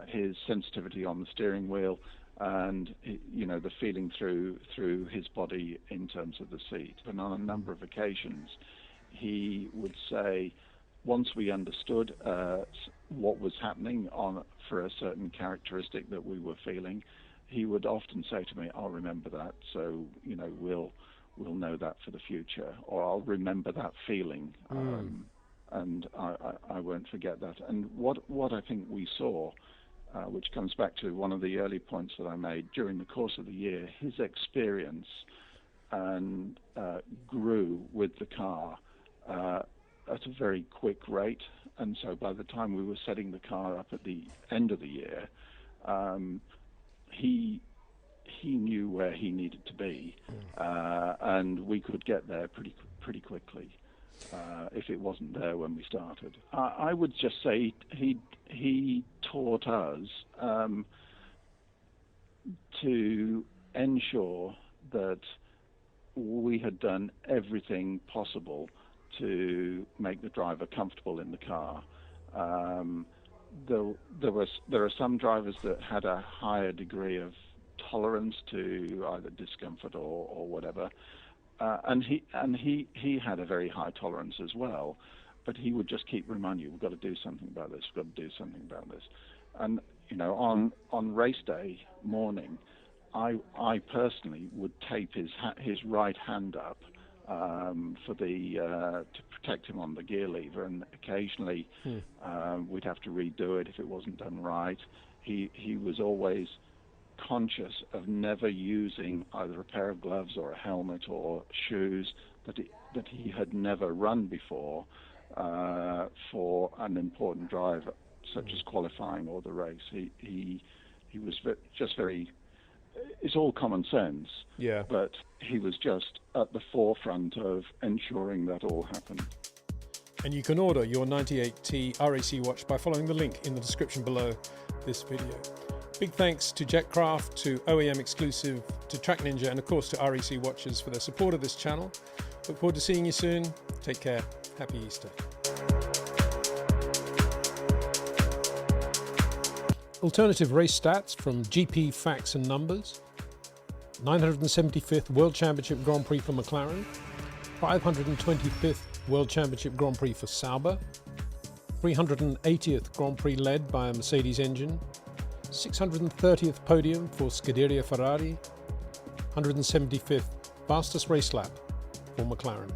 his sensitivity on the steering wheel, and the feeling through his body in terms of the seat. And on a number of occasions, he would say, once we understood what was happening for a certain characteristic that we were feeling, he would often say to me, "I'll remember that, so we'll know that for the future," or "I'll remember that feeling, and I won't forget that." And what I think we saw, which comes back to one of the early points that I made, during the course of the year, his experience and grew with the car at a very quick rate. And so by the time we were setting the car up at the end of the year, he knew where he needed to be, and we could get there pretty quickly if it wasn't there when we started. I would just say he taught us to ensure that we had done everything possible to make the driver comfortable in the car. There are some drivers that had a higher degree of tolerance to either discomfort or whatever, and he had a very high tolerance as well. but he would just keep reminding you, we've got to do something about this, we've got to do something about this. And, you know, on race day morning, I personally would tape his right hand up to protect him on the gear lever, and occasionally we'd have to redo it if it wasn't done right. He was always conscious of never using either a pair of gloves or a helmet or shoes that he had never run before for an important drive such as qualifying or the race. He was just very. It's all common sense, yeah. But he was just at the forefront of ensuring that all happened. And you can order your 98T RAC watch by following the link in the description below this video. Big thanks to Jetcraft, to OEM Exclusive, to Track Ninja, and of course to RAC Watches for their support of this channel. Look forward to seeing you soon. Take care. Happy Easter. Alternative race stats from GP Facts and Numbers. 975th World Championship Grand Prix for McLaren. 525th World Championship Grand Prix for Sauber. 380th Grand Prix led by a Mercedes engine. 630th podium for Scuderia Ferrari. 175th fastest race lap for McLaren.